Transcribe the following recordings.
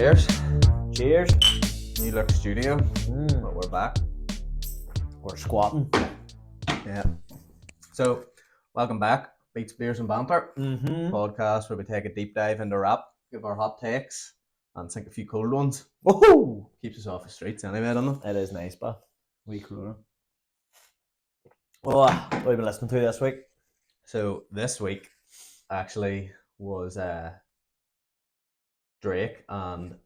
Cheers. Cheers. New Look Studio. But we're back. We're squatting. Yeah. So, welcome back. Beats, Beers and Banter. Podcast where we take a deep dive into rap, give our hot takes, and sink a few cold ones. Woohoo! Keeps us off the streets anyway, doesn't it? It is nice, but we corona. What have you been listening to this week? So, this week actually was Drake and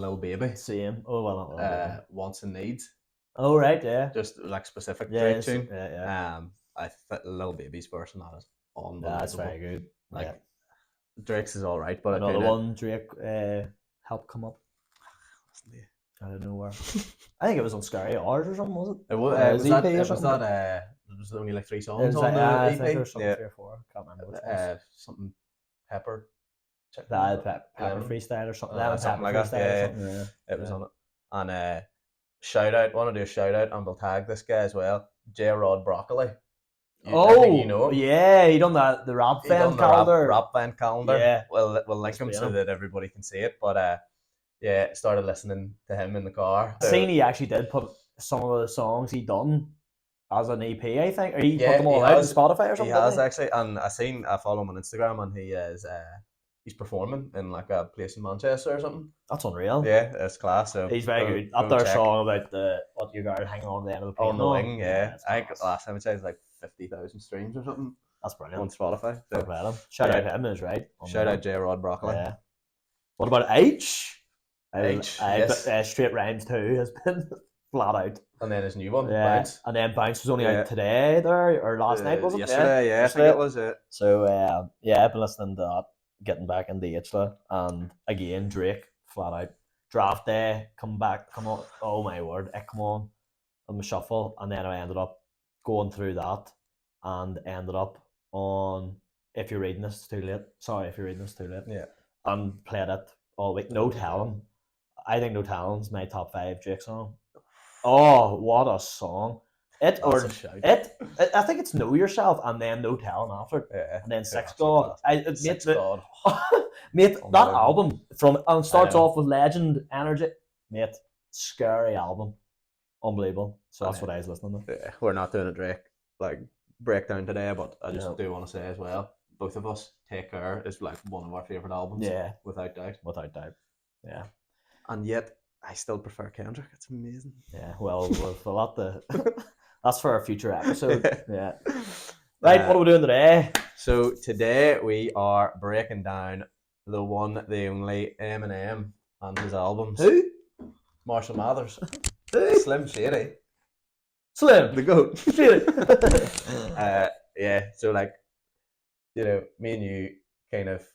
Lil Baby. Same. Oh, well, not well. Wants and Needs. Oh, right, yeah. Just like specific Yeah, Drake tune. yeah. I think Lil Baby's verse on that is unbelievable. That's very good. Like, yeah. Drake's is alright, but Another one Drake helped come up. Yeah. I don't know where. I think it was on Scary Hours or something, was it? It was, it was only like 3 songs on the I EP. think there was something 3 or 4. Can't remember which one. Something Pepper. Pepper Freestyle or something. Something like that. Yeah. It was on it. And shout out, want to do a shout out, and we'll tag this guy as well. J-Rod Broccoli. I think you know him. Yeah, he done the rap band calendar. Rap band calendar. Yeah. Well, we'll link him so that everybody can see it. But yeah, started listening to him in the car. I seen he actually did put some of the songs he done as an EP, I think, or he put them all out on Spotify or something. He has actually, and I follow him on Instagram, and he's performing in like a place in Manchester or something. That's unreal. Yeah, it's class. So he's very good. Up their song about what you got hanging on the end of the plane. On the wing, yeah. I think last time it said like 50,000 streams or something. That's brilliant. On Spotify. So. Shout out him, is right. Shout out J-Rod Broccoli. Yeah. What about H? Yes. Straight Rhymes 2 has been flat out. And then his new one, Bounce. And then Bounce was only out today there, or last night, was it? Yesterday, I think it was it. So, I've been listening to that, getting back into H-La, and again, Drake, flat out. Draft Day, come on, oh my word, come on the shuffle, and then I ended up going through that, and ended up on If You're Reading This Too Late. Sorry, If You're Reading This Too Late. Yeah. And played it all week. No Telling. I think No Telling's my top 5 Drake song. Oh, what a song! I think it's Know Yourself and then No Telling after, and then Six God. God. Mate, that album starts off with Legend Energy. Mate, scary album, unbelievable. So that's what I was listening to. Yeah, we're not doing a Drake like breakdown today, but I just do want to say as well, both of us, Take Care is like one of our favorite albums. Yeah, without doubt. Yeah, and yet I still prefer Kendrick. It's amazing. Yeah, well, we've a lot to. That's for our future episode. Yeah. Right, what are we doing today? So today we are breaking down the one, the only Eminem and his albums. Who? Marshall Mathers. Who? Slim Shady. Slim. The GAOAT. Shady. Yeah, so like, you know, me and you kind of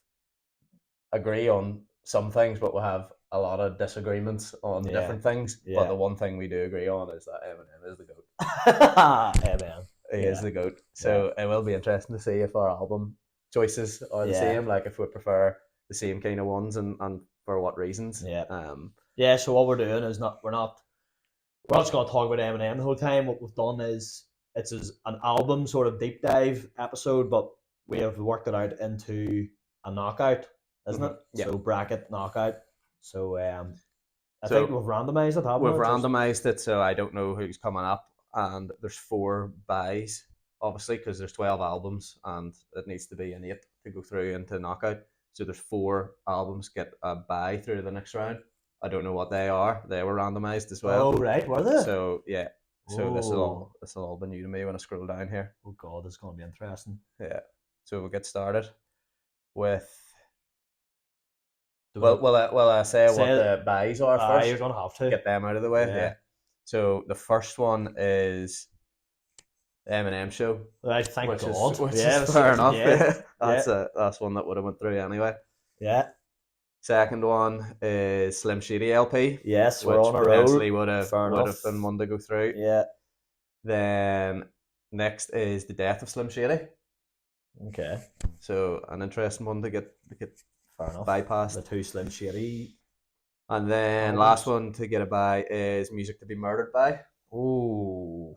agree on some things, but we'll have a lot of disagreements on different things. Yeah. But the one thing we do agree on is that Eminem is the GAOAT. Eminem. He is the GAOAT. So it will be interesting to see if our album choices are the same, like if we prefer the same kind of ones and for what reasons. Yeah. So what we're doing is we're not just going to talk about Eminem the whole time. What we've done is it's an album sort of deep dive episode, but we have worked it out into a knockout, isn't it? Yeah. So bracket knockout. So I think we've randomized it, haven't we? We've randomized it, so I don't know who's coming up. And there's 4 buys, obviously, because there's 12 albums, and it needs to be an 8 to go through into knockout. So there's 4 albums get a buy through the next round. I don't know what they are. They were randomized as well. Oh right, were they? So yeah. So this will all be new to me when I scroll down here. Oh god, this is going to be interesting. Yeah. So we'll get started with. I say what the buys are first. You're gonna have to get them out of the way. Yeah. So the first one is the Eminem Show. Right, thank God. Which is fair enough. Yeah. That's one that would have went through anyway. Yeah. Second one is Slim Shady LP. Yes, we're on a road. Potentially would have been one to go through. Yeah. Then next is the Death of Slim Shady. Okay. So an interesting one to get fair enough. Bypassed. The 2 Slim Shady. And then last one to get a buy is Music to Be Murdered By. Ooh.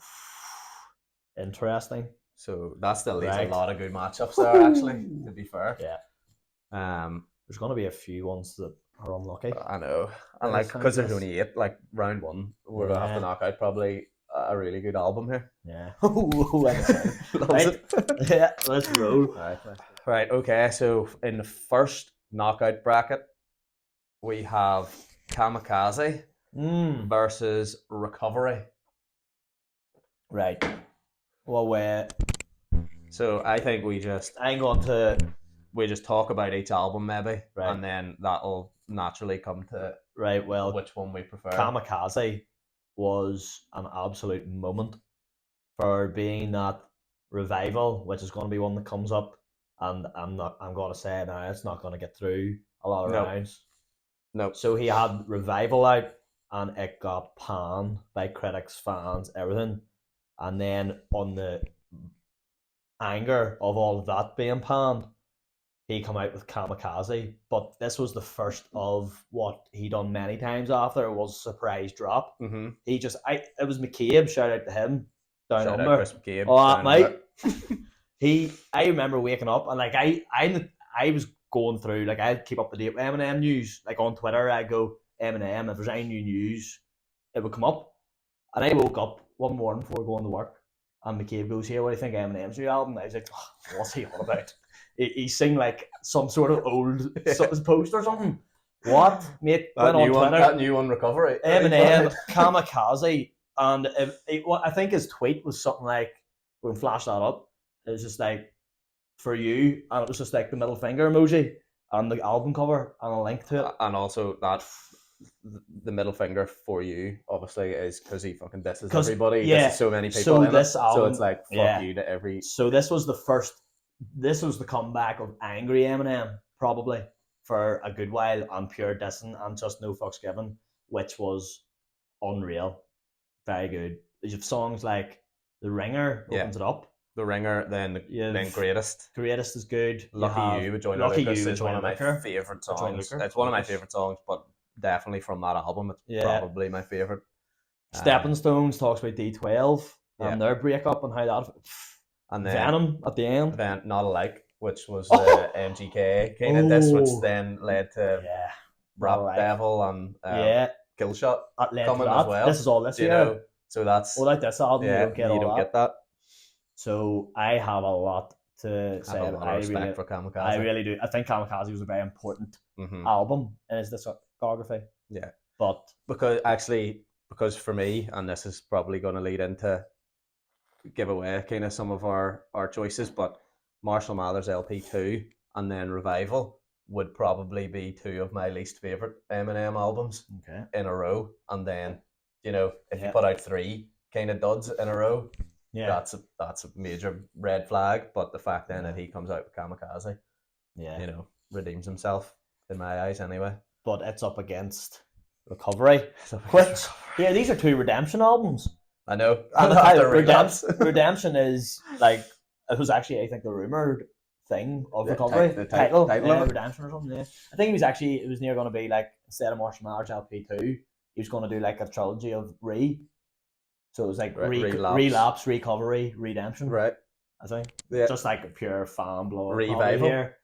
Interesting. So that still leaves a lot of good matchups there, actually, to be fair. Yeah. There's going to be a few ones that are unlucky. I know, and like because there's only 8, like round 1, we're gonna have to knock out probably a really good album here. Yeah. Right. Yeah, let's roll. Right. Okay. So in the first knockout bracket, we have Kamikaze versus Recovery. Right. Well, so I think we just talk about each album maybe, and then that'll naturally come to which one we prefer. Kamikaze was an absolute moment for being that revival, which is going to be one that comes up, and I'm going to say it now, it's not going to get through a lot of rounds. No. So he had Revival out, and it got panned by critics, fans, everything. And then on the anger of all of that being panned, he come out with Kamikaze. But this was the first of what he done many times after. It was a surprise drop. Mm-hmm. It was McCabe, shout out to him. Down shout under. Out Chris McCabe. Mate. I remember waking up and like I was going through, like I'd keep up to date with Eminem news. Like on Twitter, I'd go Eminem, if there's any new news, it would come up. And I woke up one morning before going to work, and McCabe goes, "Here, what do you think of Eminem's new album?" And I was like, oh, what's he on about? He sing like some sort of old post or something. What, mate? That new one, Recovery. Eminem, Kamikaze, and I think his tweet was something like, we can flash that up. It was just like, for you, and it was just like the middle finger emoji and the album cover and a link to it. And also that the middle finger for you, obviously, is because he fucking disses everybody. Yeah, disses so many people in this it. Album, so it's like, fuck you to every... So this was the comeback of angry Eminem, probably, for a good while, and pure dissing and just no fucks given, which was unreal. Very good. You have songs like The Ringer opens it up. The Ringer, then Greatest. Greatest is good. Lucky You with Joyner Lucas is one of my favourite songs. It's one of my favourite songs, but definitely from that album, it's probably my favourite. Stepping Stones talks about D12 and their breakup and how that... And then Venom at the end. Then Not Alike, which was the MGK kind of diss, which then led to Rap Devil and Killshot coming as well. This is all this year. So that's... Without this album, you don't get that. So I have a lot to say. I have a lot of respect for Kamikaze. I really do. I think Kamikaze was a very important album in his discography. Yeah. But because for me, and this is probably going to lead into give away kind of some of our choices, but Marshall Mathers LP 2 and then Revival would probably be two of my least favourite Eminem albums in a row. And then, if you put out 3 kind of duds in a row, that's a major red flag. But the fact then that he comes out with Kamikaze, redeems himself in my eyes anyway. But it's up against Recovery. These are 2 redemption albums. I know. Redemption is like, it was actually, I think, the rumoured thing of Recovery. The title Redemption or something. Yeah. I think it was near going to be like, instead of Marshall Mathers LP 2, he was going to do like a trilogy of So it was like relapse, recovery, redemption. Right. I think. Yeah. Just like a pure fan blower. Revival. Here.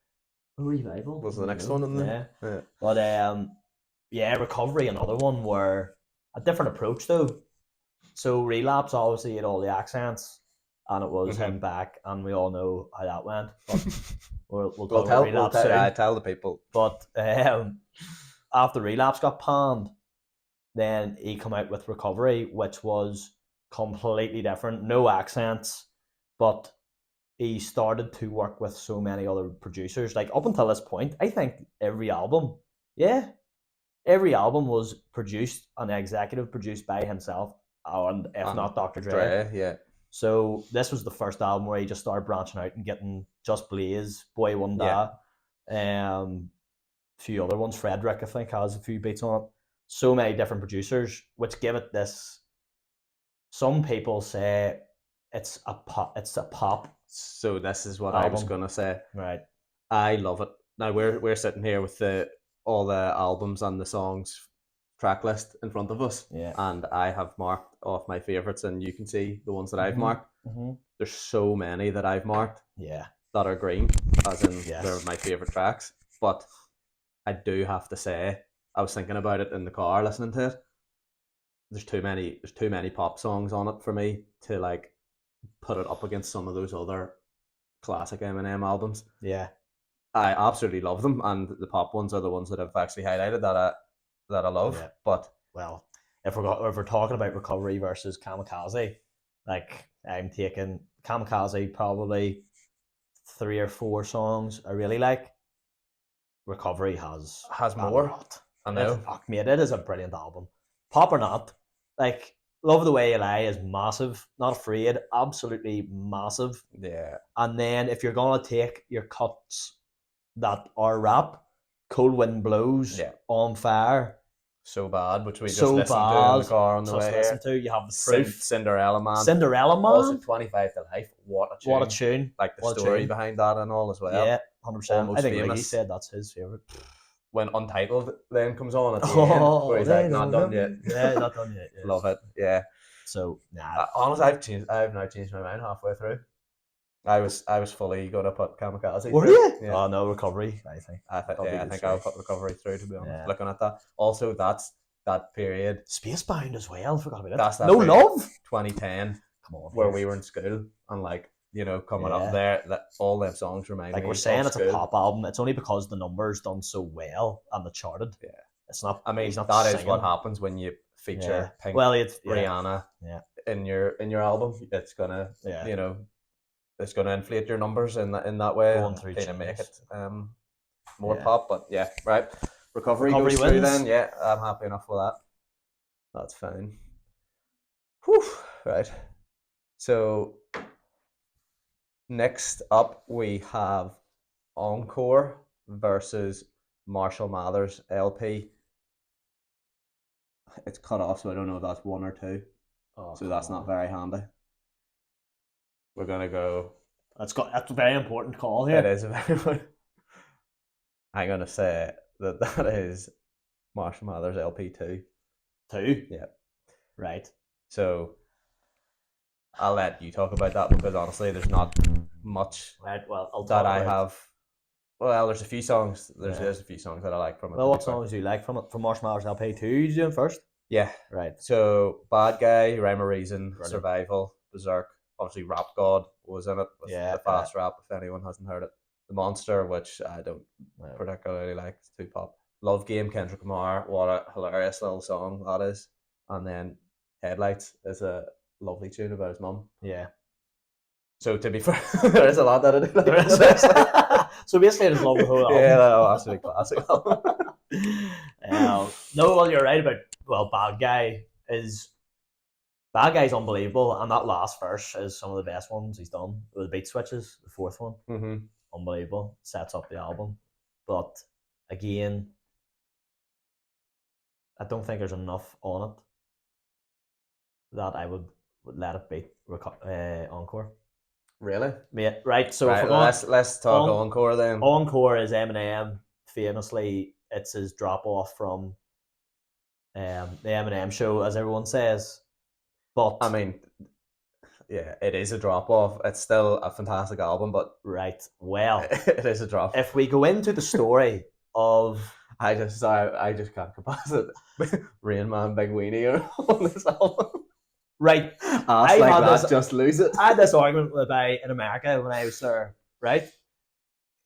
Revival was the next one, isn't it? Yeah. But Recovery, another one where a different approach though. So Relapse obviously had all the accents, and it was him back, and we all know how that went. But we'll talk about Relapse soon. Tell the people. But after Relapse got panned, then he come out with Recovery, which was completely different, no accents, but he started to work with so many other producers. Like up until this point, I think every album was produced and executive produced by himself, and if not Dr. Dre. Yeah. So this was the first album where he just started branching out and getting Just Blaze, Boy Wonder, a few other ones. Frederick, I think, has a few beats on it. So many different producers, which give it this. Some people say it's a pop. So this is what album. I was gonna say. Right. I love it. Now we're sitting here with all the albums and the songs track list in front of us. Yeah. And I have marked off my favourites, and you can see the ones that I've marked. There's so many that I've marked. Yeah. That are green, as in they're my favourite tracks. But I do have to say, I was thinking about it in the car listening to it. There's too many pop songs on it for me to like put it up against some of those other classic Eminem albums. Yeah. I absolutely love them, and the pop ones are the ones that I've actually highlighted that I love. Yeah. But well, if we're talking about Recovery versus Kamikaze, like I'm taking Kamikaze probably 3 or 4 songs I really like. Recovery has more. Lot. I know. Fuck mate, it is a brilliant album. Pop or not, like Love the Way You Lie is massive. Not Afraid, absolutely massive. Yeah. And then if you're gonna take your cuts that are rap, Cold Wind Blows, On Fire, So Bad, which we just listened to in the car on the way here. You have the Proof, Cinderella Man. Also 25 to Life. What a tune. What a tune. Like the story behind that and all as well. Yeah, 100%. Almost I think famous. Riggy said that's his favourite. When Untitled then comes on at the end, where he's like, not done yet. Yeah, not done yet. Yeah. Love it. Yeah. So nah. Honestly, I've now changed my mind halfway through. I was fully gonna put Kamikaze. Were you? Yeah. Oh no, Recovery. I think I'll put Recovery through, to be honest. Yeah. Looking at that, also that period. Spacebound as well. Forgot about it. That's that No Love. 2010. Come on. Where we were in school and like, you know, coming up there, that all them songs remind me. Like we're saying, it's a pop album. It's only because the numbers done so well and the charted. Yeah. It's not. I mean, not that singing. is what happens when you feature Pink, Rihanna, in your album. It's gonna, you know, it's gonna inflate your numbers in that way. Going through to make it more pop. But yeah, right. Recovery goes wins. Through then. Yeah, I'm happy enough with that. That's fine. Whew. Right. So next up we have Encore versus Marshall Mathers LP. It's cut off, so I don't know if that's 1 or 2. Oh, so that's not very handy. We're gonna go. That's a very important call here. It is a very important. I'm gonna say that is Marshall Mathers LP 2. 2? Yeah. Right. So I'll let you talk about that because honestly, there's not much. Right. Well, I have. Well, there's a few songs. There's a few songs that I like from it. Well, what songs do you like from it? From Marshall Mathers LP 2, you doing first? Yeah. Right. So Bad Guy, Rhyme or Reason, Brilliant. Survival, Berserk. Obviously, Rap God was in it with the fast rap. If anyone hasn't heard it, The Monster, which I don't particularly like, it's too pop. Love Game, Kendrick Lamar. What a hilarious little song that is. And then Headlights is a lovely tune about his mum. Yeah. So to be fair, there is a lot that I do like. So basically, I just love the whole album. Yeah, that's a classic album. No, well, you're right about Bad Guy's unbelievable, and that last verse is some of the best ones he's done. With the beat switches, the fourth one, unbelievable, sets up the album. But again, I don't think there's enough on it that I would let it beat Encore. Really? Yeah, right. So let's talk Encore then. Encore is Eminem. Famously, it's his drop off from the Eminem show, as everyone says. But I mean, yeah, it is a drop off. It's still a fantastic album, but well, it is a drop. If we go into the story of, I just can't composite Rain Man, Big Weenie on this album. Right, just lose it. I had this argument with a guy in America when I was there. Right,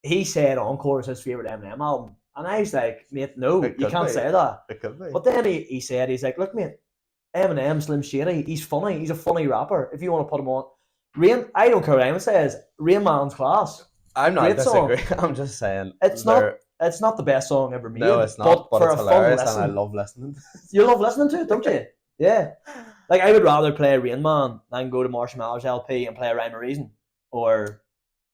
he said Encore is his favorite Eminem album, and I was like, mate, no, you can't say that. It could be. But then he said, he's like, look, mate, Eminem, Slim Shady, he's funny. He's a funny rapper. If you want to put him on, I don't care what anyone says. Rain Man's class. I'm not disagreeing. I'm just saying it's not the best song ever made. No, it's not. But it's hilarious, and I love listening. You love listening to it, don't you? Yeah. Like, I would rather play Rain Man than go to Marshall Mathers LP and play Rhyme or Reason or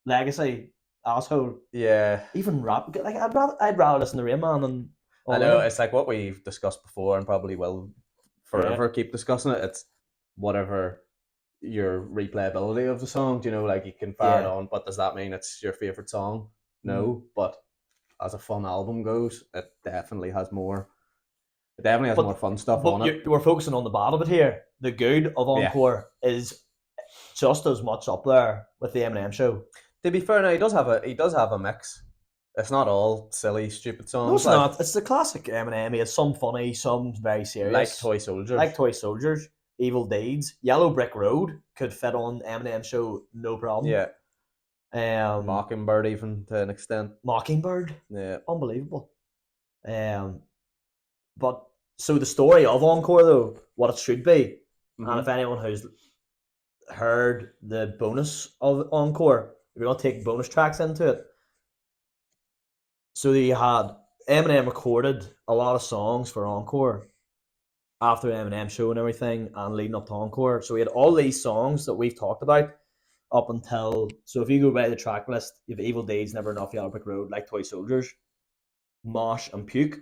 Legacy, Asshole. Yeah. Even rap. Like, I'd rather listen to Rain Man than. I know, it's like what we've discussed before and probably will forever keep discussing it. It's whatever your replayability of the song. Do you know, like, you can fire it on, but does that mean it's your favourite song? No, but as a fun album goes, it definitely has more. It definitely has more fun stuff on it. We're focusing on the bad of it here. The good of Encore is just as much up there with the Eminem show. To be fair, now he does have a mix. It's not all silly, stupid songs. No, it's not. It's the classic Eminem. He has some funny, some very serious. Like Toy Soldiers. Like Toy Soldiers. Evil Deeds. Yellow Brick Road could fit on Eminem show, no problem. Yeah. Mockingbird, even to an extent. Mockingbird. Yeah. Unbelievable. But so the story of Encore, though, what it should be, and if anyone who's heard the bonus of Encore, we're going to take bonus tracks into it. So you had Eminem recorded a lot of songs for Encore after the Eminem show and everything, and leading up to Encore. So we had all these songs that we've talked about up until. So if you go by the track list, you have Evil Deeds, Never Enough, Yellow Brick Road, Like Toy Soldiers, Mosh, and Puke.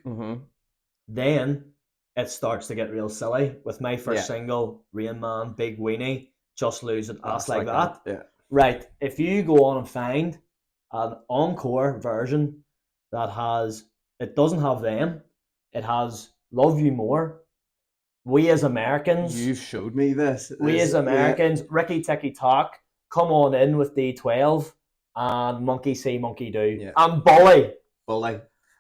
Then it starts to get real silly with my first single, Rain Man, Big Weenie, Just Lose It, Ass Like That. Yeah. Right. If you go on and find an Encore version that has, it doesn't have them, it has Love You More, We As Americans. You showed me this. We As Americans, Ricky Ticky Tock, Come On In with D12, and Monkey See, Monkey Do. Yeah. And Bully.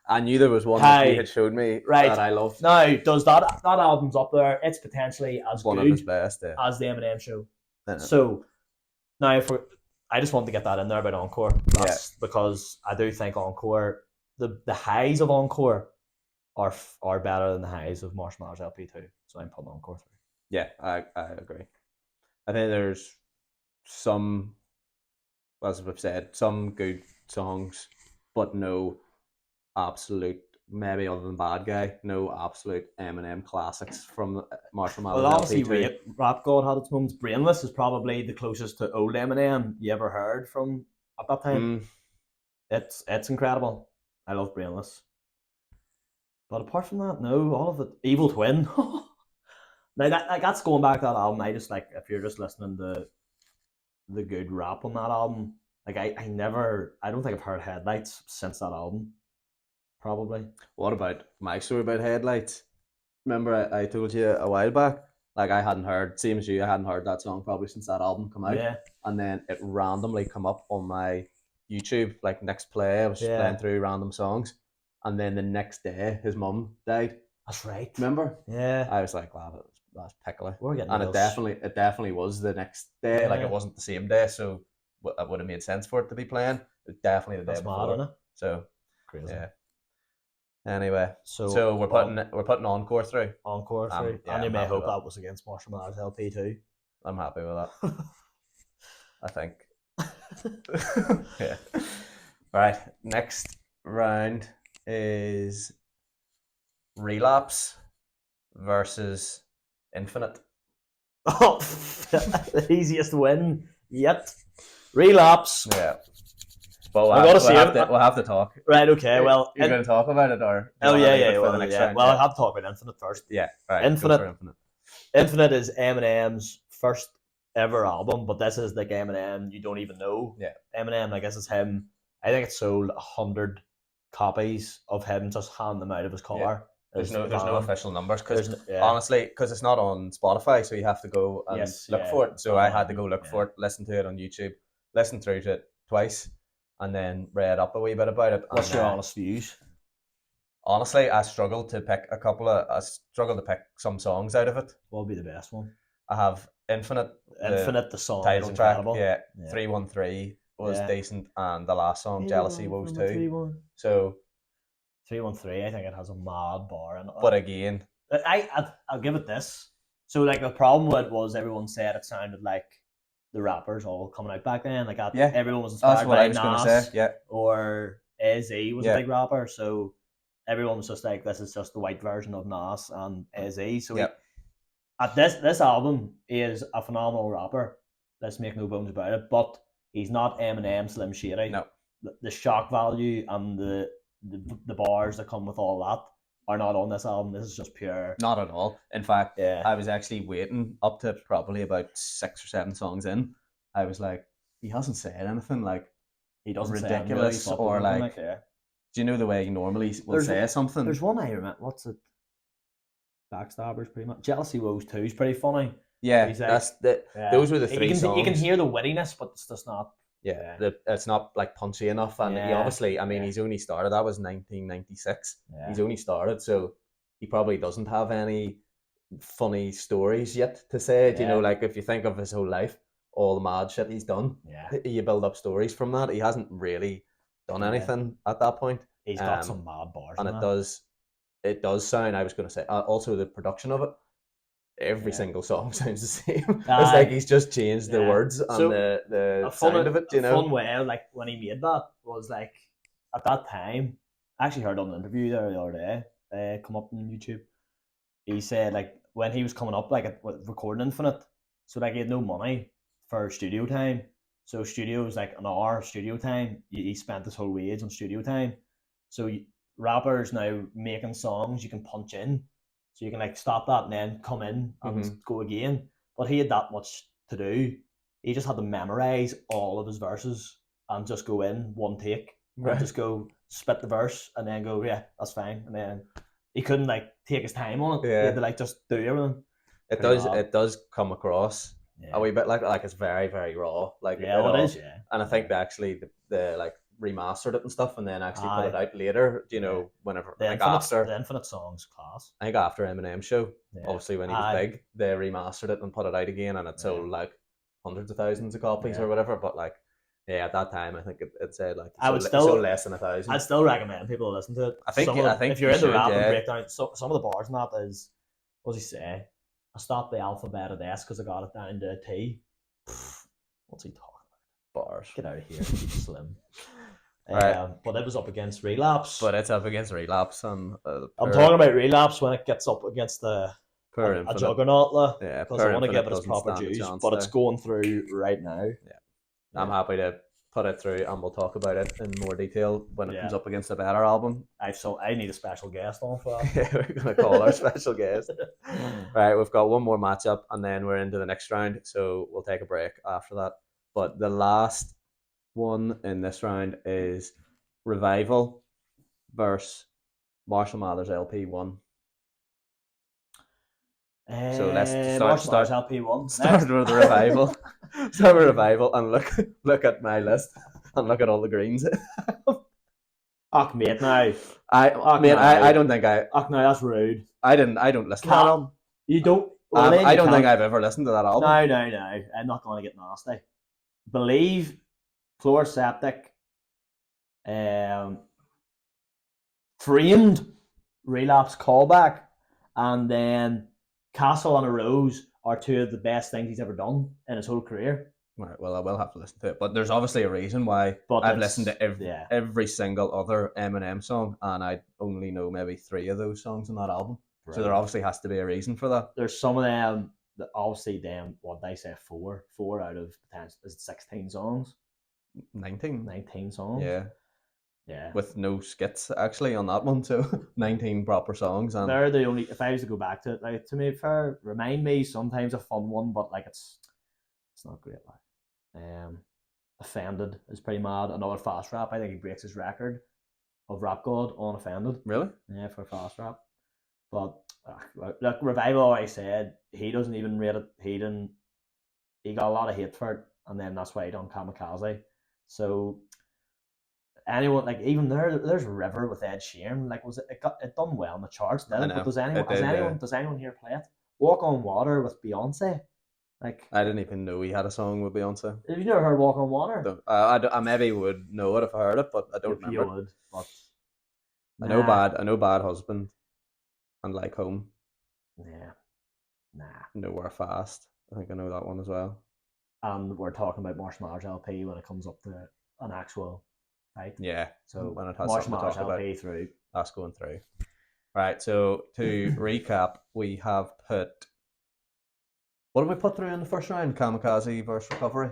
I knew there was one that you had showed me that I loved. Now, does that album's up there? It's potentially as one good of his best, as the Eminem show. So now, I just wanted to get that in there about Encore. That's because I do think Encore, the highs of Encore are better than the highs of Marshmallow's LP 2. So I'm putting Encore 3. Yeah, I agree. I think there's some, as I've said, some good songs, but no absolute, maybe other than Bad Guy, no absolute Eminem classics from Marshmallow's Well, LP 2. obviously, Rap God had its moments. Brainless is probably the closest to old Eminem you ever heard from at that time. It's incredible. I love Brainless. But apart from that, no, all of it. Evil Twin. Now that's going back to that album. I just like, if you're just listening to the good rap on that album, like I don't think I've heard Headlights since that album. Probably. What about my story about Headlights? Remember I told you a while back, like I hadn't heard, same as you, I hadn't heard that song probably since that album come out. Yeah. And then it randomly come up on my YouTube, like next play, I was just playing through random songs. And then the next day, his mum died. That's right. Remember? Yeah. I was like, wow, that's pickly. We're getting and it definitely was the next day. Like it wasn't the same day, so it would have made sense for it to be playing. It was definitely the day before. Mad, isn't it? So crazy. Yeah. Anyway, so we're putting Encore through. Encore through. And you may hope that was against Marshmallow's LP 2. I'm happy with that. I think. Yeah. Right. Next round is Relapse versus Infinite. Oh, the easiest win yet. Relapse. Yeah. But we'll have to talk. Right, okay, well... You're going to talk about it, or... Oh, yeah. Well, I have to talk about Infinite first. Yeah, right. Infinite is Eminem's first ever album, but this is like Eminem you don't even know. Yeah. Eminem, I guess it's him. I think it sold 100 copies of him just handing them out of his car. Yeah. There's no official numbers, because honestly, because it's not on Spotify, so you have to go and look for it. So I had to go look for it, listen to it on YouTube, listen through to it twice, and then read up a wee bit about it. What's your honest views? Honestly, I struggled to pick some songs out of it. What would be the best one? I have Infinite, the song title is track, incredible. 313 was decent, and the last song, Jealousy Woes 2. So 313, I think it has a mad bar in it. But again, I'll give it this. So like the problem with it was everyone said it sounded like the rappers all coming out back then. Like everyone was inspired by Nas, or Az was a big rapper, so everyone was just like, this is just the white version of Nas and Az. So at this album, he is a phenomenal rapper. Let's make no bones about it. But he's not Eminem, Slim Shady. No, the shock value and the bars that come with all that are not on this album. This is just pure. Not at all. In fact, I was actually waiting up to probably about 6 or 7 songs in. I was like, he hasn't said anything like he doesn't ridiculous say or like. Do you know the way he normally will say something? There's one I remember. What's it? Backstabbers, pretty much. Jealousy Woes 2 is pretty funny. Yeah, those were the 3 songs. You can hear the wittiness, but it's just not Yeah, it's not like punchy enough, and he obviously, I mean, he's only started. That was 1996. Yeah. He's only started, so he probably doesn't have any funny stories yet to say. You know, like if you think of his whole life, all the mad shit he's done, you build up stories from that. He hasn't really done anything at that point. He's got some mad bars, and it does sound. I was going to say also the production of it. Every single song sounds the same. It's like he's just changed the words and so the sound of it. You know, fun way like when he made that was like at that time. I actually heard on an interview there the other day, come up on YouTube. He said like when he was coming up like recording Infinite, so like he had no money for studio time. So studio was like an hour studio time. He spent his whole wage on studio time. So rappers now making songs you can punch in. So you can like stop that and then come in and go again. But he had that much to do. He just had to memorize all of his verses and just go in one take. Right. And just go spit the verse and then go, yeah, that's fine. And then he couldn't like take his time on it. Yeah. He had to like just do everything. It does come across a wee bit like it's very, very raw. Like it is. Yeah. And I think they actually the like remastered it and stuff, and then actually put it out later. You know, whenever the Infinite songs class. I think after Eminem show, obviously when he was big, they remastered it and put it out again, and it sold like hundreds of thousands of copies or whatever. But like, at that time, I think it said like it sold less than 1,000. I'd still recommend people listen to it. I think if you're into rap and breakdown, some of the bars in that is, what does he say? I stopped the alphabet at S because I got it down to a T. What's he talking about? Bars. Get out of here, Slim. Right. But it was up against Relapse. But it's up against Relapse. And I'm talking about Relapse when it gets up against a juggernaut. Because I want to give it its proper dues. But it's going through right now. Yeah. I'm happy to put it through, and we'll talk about it in more detail when it comes up against a better album. I need a special guest on for that. Yeah, we're going to call our special guest. Right, we've got one more matchup, and then we're into the next round. So we'll take a break after that. But the last one in this round is Revival versus Marshall Mathers LP 1. So let's start LP1. Start with the Revival. Start with Revival and look at my list and look at all the greens. Mate, now. I don't think I. No, that's rude. I don't listen to that album. You don't. Well, I don't think I've ever listened to that album. No. I'm not going to get nasty. Believe, Chloroseptic, Framed, Relapse Callback, and then Castle on a Rose are two of the best things he's ever done in his whole career. Right, well, I will have to listen to it, but there's obviously a reason why I've listened to every single other Eminem song, and I only know maybe 3 of those songs in that album. Right. So there obviously has to be a reason for that. There's some of them that obviously what they say 4 out of 10, is it 16 songs? 19 songs. Yeah. With no skits actually on that one, so 19 proper songs. And they're the only. If I was to go back to it, like to me, fair, remind me sometimes a fun one, but like it's not great. Like, Offended is pretty mad. Another fast rap. I think he breaks his record of Rap God on Offended. Really? Yeah, for fast rap. But look, Revival, I said he doesn't even rate it. He got a lot of hate for it, and then that's why he done Kamikaze. So anyone like even there's River with Ed Sheeran, like it done well in the charts, did it? But does anyone here play it? Walk on Water with Beyonce. Like I didn't even know he had a song with Beyonce. Have you never heard Walk on Water? I maybe would know it if I heard it, but I don't remember. You would, but I know Bad Husband and Like Home. Yeah. Nah. Nowhere Fast. I think I know that one as well. And we're talking about Marshall Mathers LP when it comes up to an actual fight. Yeah. So when it has Marshall something to talk LP about, through. That's going through. Right. So to recap, we have put. What did we put through in the first round? Kamikaze versus Recovery.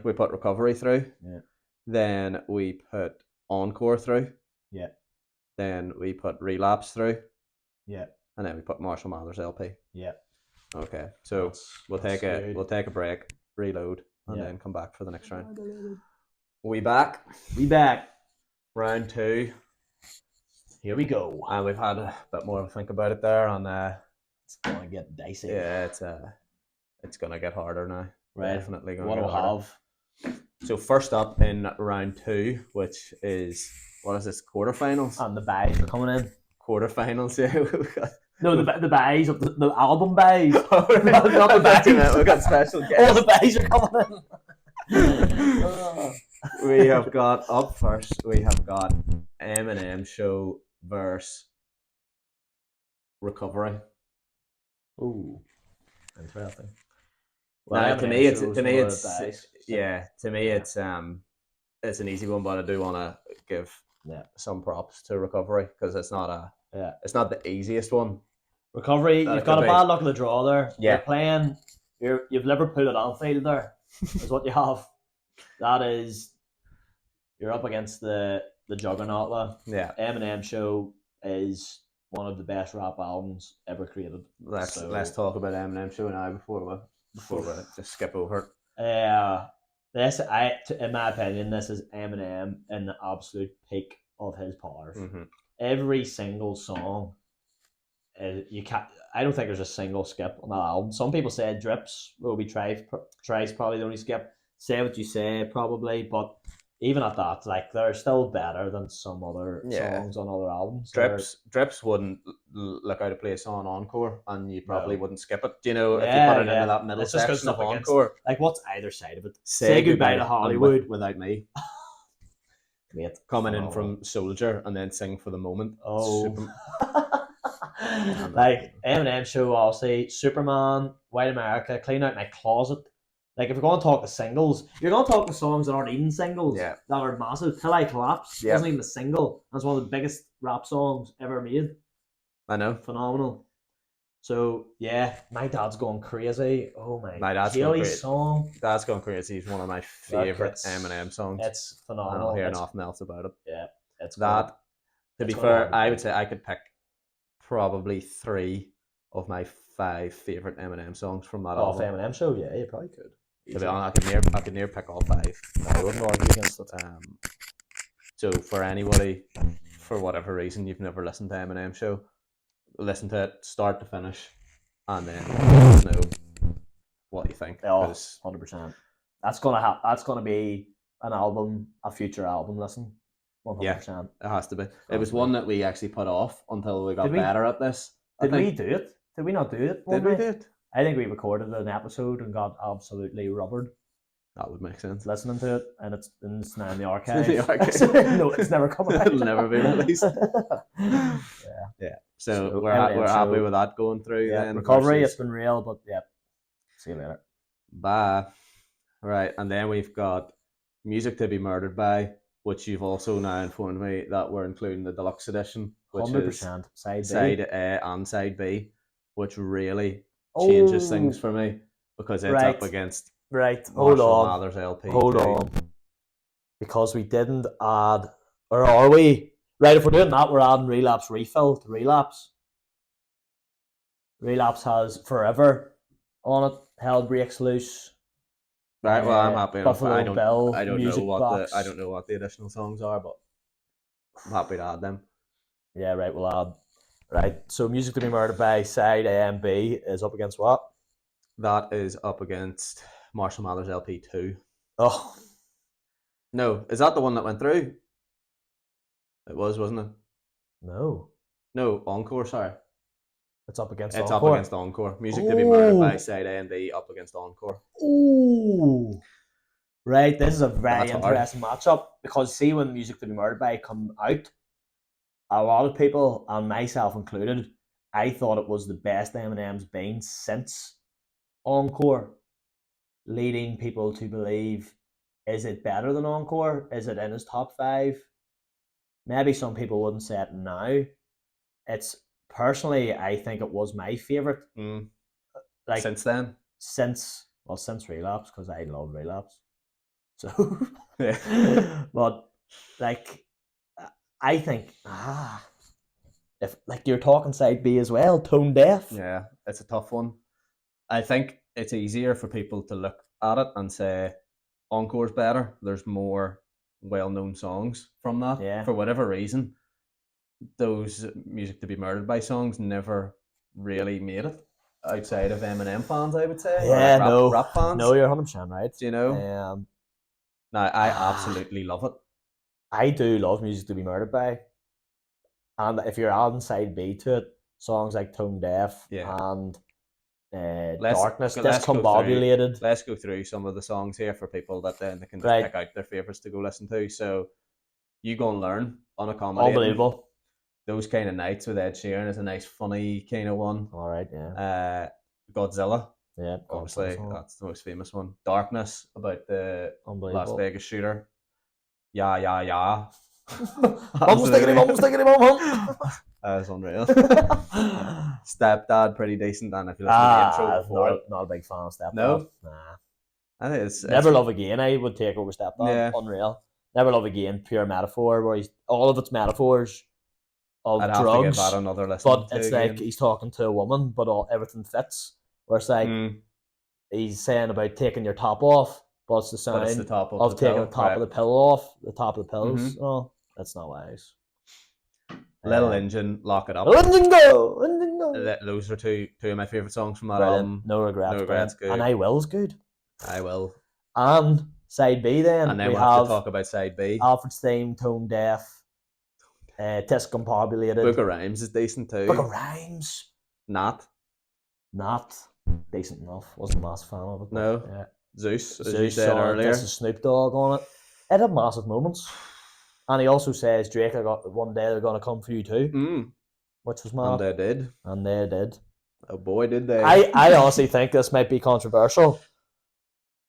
We put Recovery through. Yeah. Then we put Encore through. Yeah. Then we put Relapse through. Yeah. And then we put Marshall Mathers LP. Yeah. Okay. So we'll take a break, reload, and then come back for the next round. We back. Round 2. Here we go. And we've had a bit more to think about it there, and it's gonna get dicey. Yeah, it's gonna get harder now. Right. Definitely gonna. What get do harder. have? So first up in round 2, which is, what is this, quarterfinals? And the buys are coming in. Quarterfinals, yeah. No, the buys of the album buys. Not the buys. We've got special guests. All the buys are coming in. We have got, up first, we have got Eminem Show versus Recovery. Ooh, interesting. Well, to me, it's it's an easy one, but I do want to give some props to Recovery because it's not the easiest one. Recovery, you've got a bad luck of the draw there. Yeah. You're playing. You've Liverpool at Anfield there. Is what you have. That is, you're up against the juggernaut. Yeah. Eminem Show is one of the best rap albums ever created. Let's talk about Eminem Show now before we just skip over it. In my opinion, this is Eminem in the absolute peak of his powers. Mm-hmm. Every single song, I don't think there's a single skip on that album. Some people say Drips will be tries probably the only skip. Say What You Say probably, but even at that, like, they're still better than some other songs on other albums. Drips wouldn't look out of place on Encore, and you probably wouldn't skip it. Do you know, if you put it into that middle section of Encore? Like, what's either side of it? Say Goodbye to Hollywood Without Me. Mate, coming in from Soldier and then Sing for the Moment. Oh. Like, Eminem Show, obviously, Superman, White America, Clean Out My Closet. Like, if you're going to talk the singles, you're going to talk the songs that aren't even singles, that are massive. Till I Collapse wasn't even a single. That's one of the biggest rap songs ever made. I know. Phenomenal. So, yeah, My Dad's Going Crazy. Oh, my Dad's Kaylee's song. Dad's Going Crazy is one of my favourite Eminem songs. It's phenomenal. I don't hear nothing else about it. Yeah, it's that. To be fair, I would say I could pick probably 3 of my 5 favourite Eminem songs from that album. Off Eminem Show, yeah, you probably could. To be honest, I could near pick all 5. I wouldn't argue against it. So for anybody, for whatever reason, you've never listened to Eminem Show, listen to it start to finish, and then let us know what you think. Oh, 100%. That's gonna be a future album listen. 100%. Yeah, it has to be. It was one that we actually put off until we got better at this. Did we do it? Did we not do it? Did we do it? I think we recorded an episode and got absolutely rubbered. That would make sense. Listening to it, and it's now in the archives. No, it's never coming out. It'll never be released. Yeah. So we're happy with that going through. Yeah, then Recovery, it's been real, but yeah. See you later. Bye. Right, and then we've got Music to Be Murdered By, which you've also now informed me that we're including the deluxe edition, which 100%. is side A and side B, which really changes things for me because it's up against Marshall Mathers LP. Hold on. Because we didn't add, or are we? Right, if we're doing that, we're adding Relapse Refill to Relapse. Relapse has Forever on it, Hell Breaks Loose. Right, well, I'm happy enough. I don't know what the additional songs are, but I'm happy to add them. Yeah, right, we'll add. Right, so Music to Be Murdered By side A and B is up against what? That is up against Marshall Mathers LP 2. Oh. No, is that the one that went through? It was, wasn't it? No, Encore, sorry. It's up against Encore. It's up against Encore. Music to Be Murdered By side A and B up against Encore. Ooh. Right, this is a very interesting matchup because see when Music to Be Murdered By come out, a lot of people, and myself included, I thought it was the best Eminem's been since Encore, leading people to believe, is it better than Encore? Is it in his top 5? Maybe some people wouldn't say it now. It's personally, I think it was my favourite. Like since then? Since Relapse, because I love Relapse. So, yeah. But like, I think if like you're talking side B as well, Tone Deaf. Yeah, it's a tough one. I think it's easier for people to look at it and say Encore's better. There's more well-known songs from that. Yeah. For whatever reason, those Music to Be Murdered By songs never really made it outside of Eminem fans, I would say. Yeah, rap fans. No, you're 100% right. Do you know? Now, I absolutely love it. I do love Music to Be Murdered By. And if you're adding side B to it, songs like Tone Deaf and Darkness, Discombobulated. Let's go through some of the songs here for people that then they can just pick out their favourites to go listen to. So, You Gonna Learn, Unaccommodating. Unbelievable. Those Kind of Nights with Ed Sheeran is a nice, funny kind of one. All right, yeah. Godzilla. Yeah, obviously that's the most famous one. Darkness, about the Las Vegas shooter. Yeah. Mum's taking him home. That was unreal. Stepdad, pretty decent. And if you listen to the intro before, not a big fan of Stepdad. No, nah. I think it's Never Love Again. I would take over Stepdad. Yeah. Unreal. Never Love Again, pure metaphor. Where all of it's metaphors of drugs. Have to give that another listen. But it's again. Like he's talking to a woman, but everything fits. Where it's like he's saying about taking your top off, but it's the sign of taking the top of the pill off, the top of the pills. Mm-hmm. Oh, that's not wise. Little Engine, Lock It Up. Engine go. Those are two of my favourite songs from that album. No Regrets. Good. And I Will's good. I Will. And side B then. And then we have to talk about side B. Alfred's Theme, Tone Deaf, Discombobulated. Book of Rhymes is decent too. Book of Rhymes. Not decent enough. Wasn't a massive fan of it. No. Yeah. Zeus, as you said earlier. This is Snoop Dogg on it. It had massive moments. And he also says, Drake, one day they're going to come for you too. Which was mad. And they did. Oh boy, did they. I honestly think this might be controversial.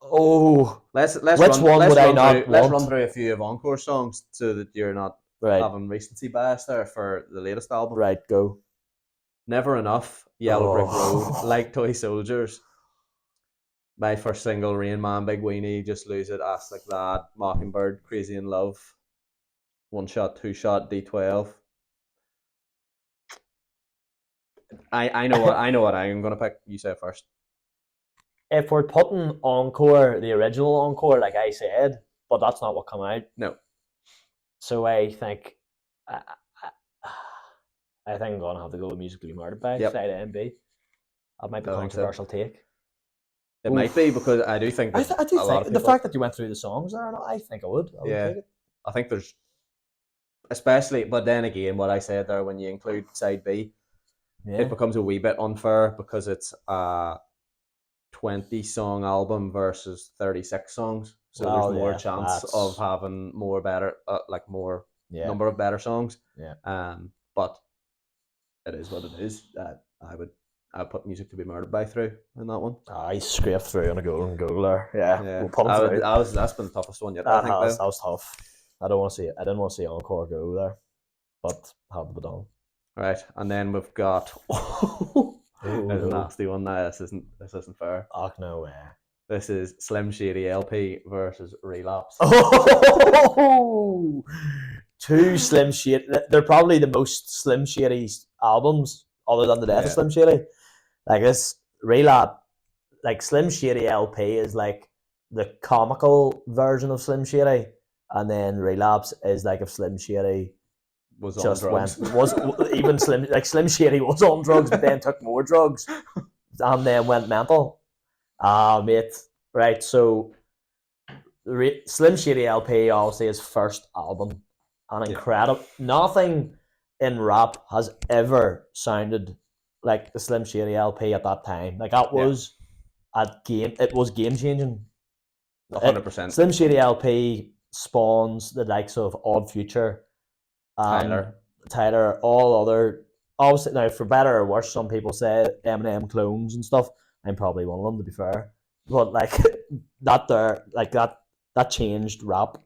Oh. Let's run through a few of Encore songs so that you're not having recency bias there for the latest album. Right, go. Never Enough, Yellow Brick Road, Like Toy Soldiers, my first single, Rain Man, Big Weenie, Just Lose It, Ass Like That, Mockingbird, Crazy in Love, One Shot, Two Shot, D12. I know what I'm gonna pick. You say it first. If we're putting Encore, the original Encore, like I said, but that's not what came out. No. So I think I'm gonna have to go with Music to Be Murdered By side A and B. That might be a controversial take. It might be, because I do think that a lot of people, the fact that you went through the songs there, I think I would take it. I think there's, especially, but then again, what I said there, when you include side B, it becomes a wee bit unfair because it's a 20-song album versus 36 songs. So there's more chance of having more better, number of better songs. Yeah. But it is what it is. I put Music to Be Murdered By through in that one. I scraped through on a Google there. Yeah. We'll put him through. That's been the toughest one yet. That was tough. I didn't want to see Encore go there, but had to be done. Right, and then we've got there's a nasty one now. This isn't fair. Oh, no way. This is Slim Shady LP versus Relapse. Oh, two Slim Shady. They're probably the most Slim Shady albums other than the Death of Slim Shady. Like this Relapse, like Slim Shady LP is like the comical version of Slim Shady, and then Relapse is like if Slim Shady was even Slim Shady was on drugs, but then took more drugs and then went mental. Mate, right? So Slim Shady LP obviously his first album, and incredible. Nothing in rap has ever sounded like the Slim Shady LP at that time. Like that was it was game changing. 100%. Slim Shady LP spawns the likes of Odd Future, Tyler, all other, obviously now for better or worse, some people say Eminem clones and stuff. I'm probably one of them, to be fair. But like that changed rap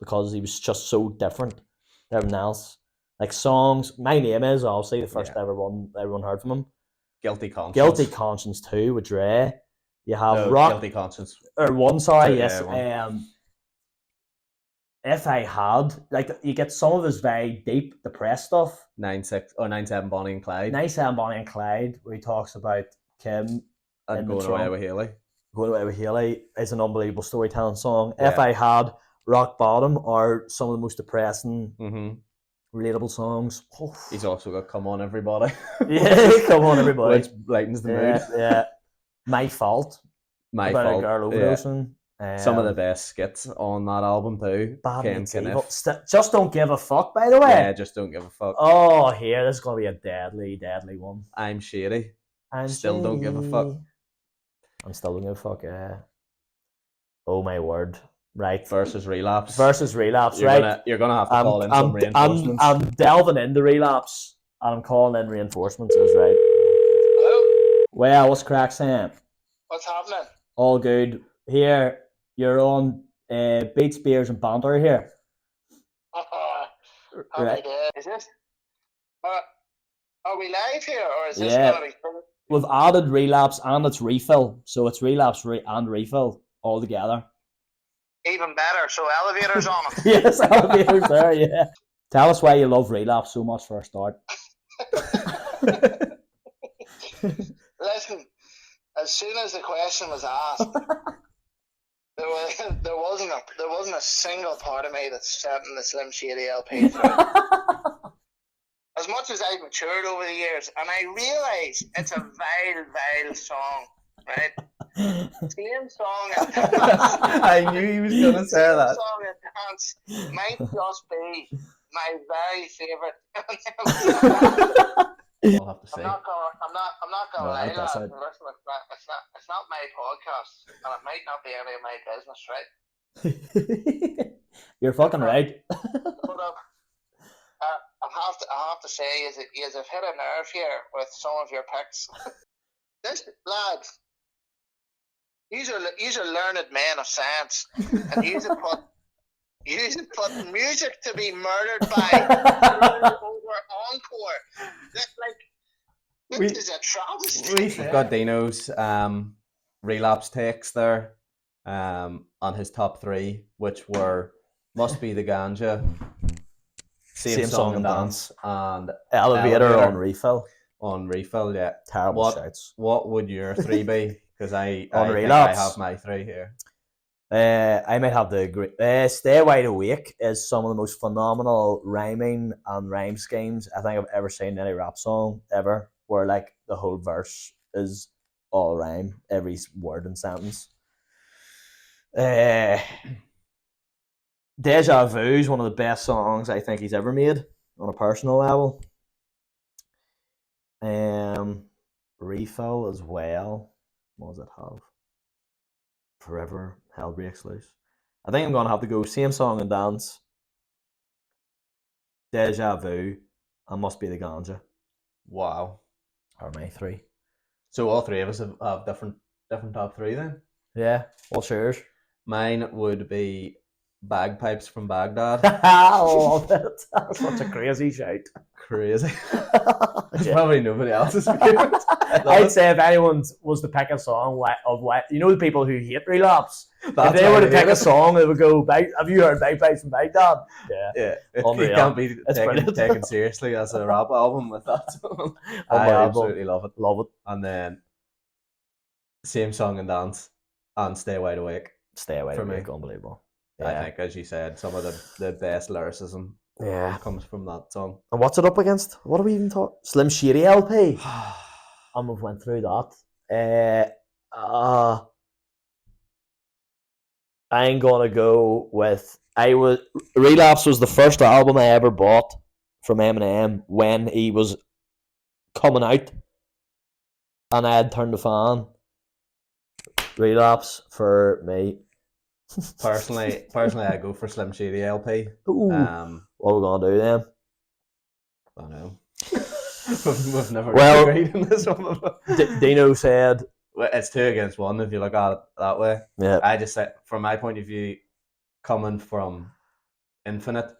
because he was just so different than everyone else. Like songs, My Name Is obviously the first ever one everyone heard from him. Guilty Conscience 2 with Dre. You have Rock Guilty Conscience or one, sorry, yes. If I Had, like you get some of his very deep, depressed stuff. 9/7 Bonnie and Clyde. 9/7 Bonnie and Clyde, where he talks about Kim and Going Away with Haley. Going Away with Haley is an unbelievable storytelling song. If I Had, Rock Bottom are some of the most depressing, relatable songs. He's also got Come On Everybody. Come On Everybody. Which lightens the mood. Yeah. My Fault. My about Fault. a girl overdosing. Some of the best skits on that album too. Bad Ken Meets Evil. Kenneth. Just Don't Give a Fuck, by the way. Yeah, Just Don't Give a Fuck. Oh, here, this is going to be a deadly, deadly one. I'm Shady. I'm Still shady. Don't Give a Fuck. I'm Still Don't Give a Fuck, yeah. Oh, my word. Right. Versus Relapse. Right. You're gonna have to call in some reinforcements. I'm delving into Relapse, and I'm calling in reinforcements, is right. Hello? Well, what's crack, Sam? What's happening? All good. Here, you're on Beats, Beers, and Banter here. Happy Right. day. Is this? Are we live here, or is this Yeah. going to be? We've added Relapse and it's Refill, so it's Relapse and Refill all together. Even better. So elevators on it. Yes, elevators there, yeah. Tell us why you love Relapse so much for a start. Listen, as soon as the question was asked, there wasn't a single part of me that's sent the Slim Shady LP through. As much as I've matured over the years, and I realise it's a vile song, right? Same song and dance. I knew he was gonna say that. Song and dance might just be my very favourite. I'll have to say. I'm not gonna No, lie, that's lads. it. Listen, it's not my podcast, and it might not be any of my business, right? You're fucking right. But I have to say, is have hit a nerve here with some of your picks. This lads, these are learned men of science, and you have put music to be murdered by over encore. This is a travesty. We've got Dino's Relapse takes there on his top three, which were Must Be the Ganja, Same Song and Dance, and Elevator on Refill. On Refill, yeah. Terrible shouts. What would your three be? Because I think Relapse. I have my three here. I might have to agree. Stay Wide Awake is some of the most phenomenal rhyming and rhyme schemes I think I've ever seen in any rap song ever, where like the whole verse is all rhyme, every word and sentence. Deja Vu is one of the best songs I think he's ever made on a personal level. Refill as well. What does it have? Forever Hell Breaks Loose. I think I'm gonna have to go Same Song and Dance, Deja Vu, and Must Be the Ganja. Wow. Are my three. So all three of us have different top three then? Yeah. What's yours? Mine would be Bagpipes from Baghdad. I love it. That's such a crazy shout. Crazy. It's probably nobody else's favorite. I'd say if anyone was to pick a song of you know the people who hate Relapse, if they were to pick a song, they would go, have you heard Bagpipes from Baghdad? Yeah. It can't be taken seriously as a rap album with that song. I absolutely love it. Love it. And then Same Song and Dance and Stay Wide Awake. Stay Wide Awake, unbelievable. I think, as you said, some of the best lyricism comes from that song. And what's it up against? What are we even talking? Slim Shady LP. And we've went through that. I'm gonna go with Relapse was the first album I ever bought from Eminem when he was coming out, and I had turned the fan. Relapse for me. Personally, I go for Slim Shady LP. Ooh. What are we gonna do then? I don't know. We've never agreed in this one. Dino said it's 2 against 1 if you look at it that way. Yeah. I just said, from my point of view, coming from Infinite,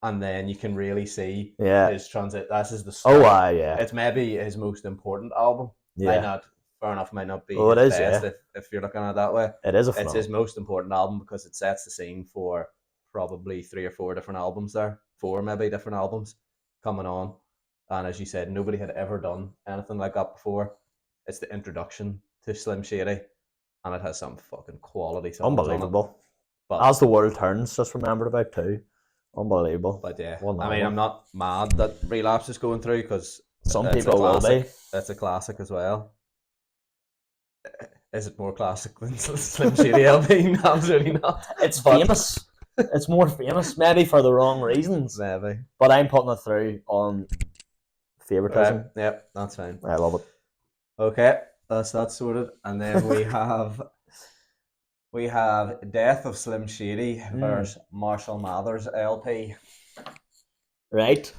and then you can really see his transit. This is the start. Oh, yeah. It's maybe his most important album. Yeah. Fair enough, might not be his best if you're looking at it that way. It's his most important album because it sets the scene for probably 3 or 4 different albums there. 4 maybe different albums coming on. And as you said, nobody had ever done anything like that before. It's the introduction to Slim Shady, and it has some fucking quality songs. Unbelievable. But As the World Turns, just remembered about too. Unbelievable. But yeah, I'm not mad that Relapse is going through because some people will be. That's a classic as well. Is it more classic than Slim Shady LP? No, absolutely not. It's famous. It's more famous, maybe for the wrong reasons. Maybe. But I'm putting it through on favoritism. Right. Yep, that's fine. I love it. Okay, that's that sorted. And then we have Death of Slim Shady versus Marshall Mathers LP. Right.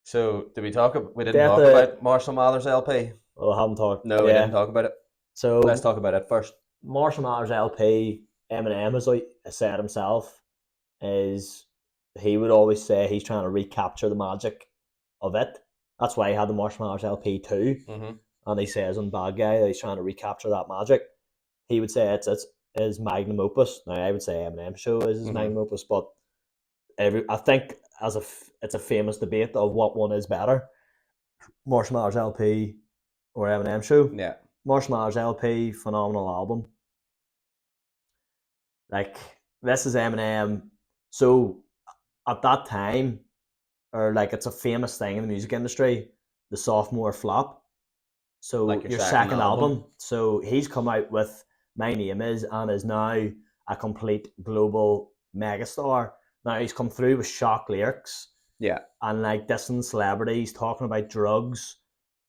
So, did we talk? We didn't Death talk of- about Marshall Mathers LP. Well, I haven't talked. No, we didn't talk about it. So Let's talk about it first. Marshall Mathers LP, Eminem has said himself, is he would always say he's trying to recapture the magic of it. That's why he had the Marshall Mathers LP too. Mm-hmm. And he says on Bad Guy that he's trying to recapture that magic. He would say it's his magnum opus. Now I would say Eminem Show is his magnum opus, but I think it's a famous debate of what one is better, Marshall Mathers LP or Eminem Show. Yeah. Marshall Mathers LP, phenomenal album. Like, this is Eminem. So at that time, or like it's a famous thing in the music industry, the sophomore flop. So Like your second album. So he's come out with My Name Is and is now a complete global megastar. Now he's come through with shock lyrics. Yeah. And like dissing celebrities, talking about drugs,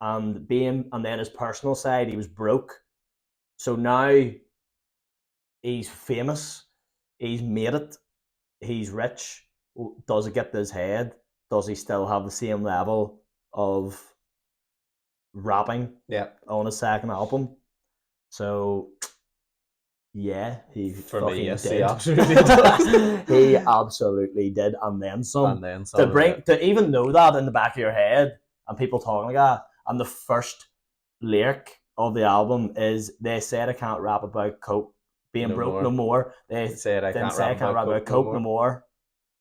and then his personal side, he was broke. So now he's famous, he's made it, he's rich. Does it get to his head? Does he still have the same level of rapping on his second album? So yeah, he For fucking me, yes, did. he absolutely did. He absolutely did, and then some. And then some. To even know that in the back of your head, and people talking like that, and the first lyric of the album is, they said I can't rap about coke being broke no more. They said I can't rap about coke no more.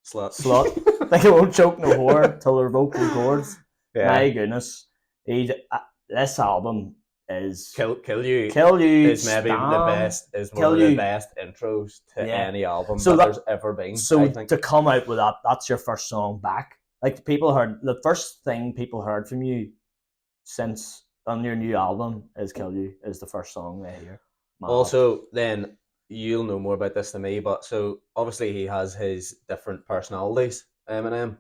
Slut. Think it won't choke no more till their vocal cords. Yeah. My goodness, this album is Kill You is maybe the best. Is one of the best intros to any album that there's ever been. So I think. To come out with that's your first song back. Like, people heard, the first thing people heard from you since on your new album is Kill You, is the first song they hear. Also, then you'll know more about this than me, but so obviously he has his different personalities, Eminem.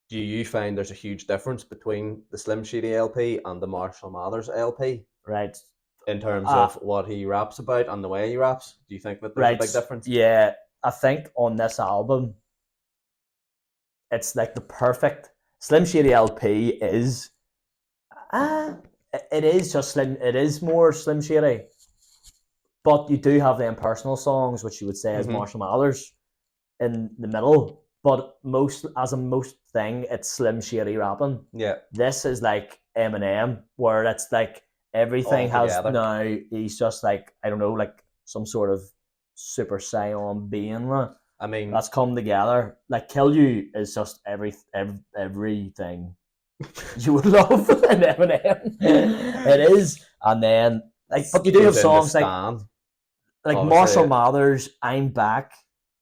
Do you find there's a huge difference between the Slim Shady LP and the Marshall Mathers LP? Right. In terms of what he raps about and the way he raps? Do you think that there's a big difference? Yeah, I think on this album, it's like the perfect Slim Shady LP is it is just Slim, it is more Slim Shady, but you do have them personal songs, which you would say is Marshall Mathers in the middle, but most thing, it's Slim Shady rapping. Yeah. This is like Eminem, where it's like everything has now, he's just like, I don't know, like some sort of super saiyan being. I mean, that's come together. Like, Kill You is just everything you would love in Eminem. It is. And then, like, but you do have songs like Marshall Mathers, I'm Back,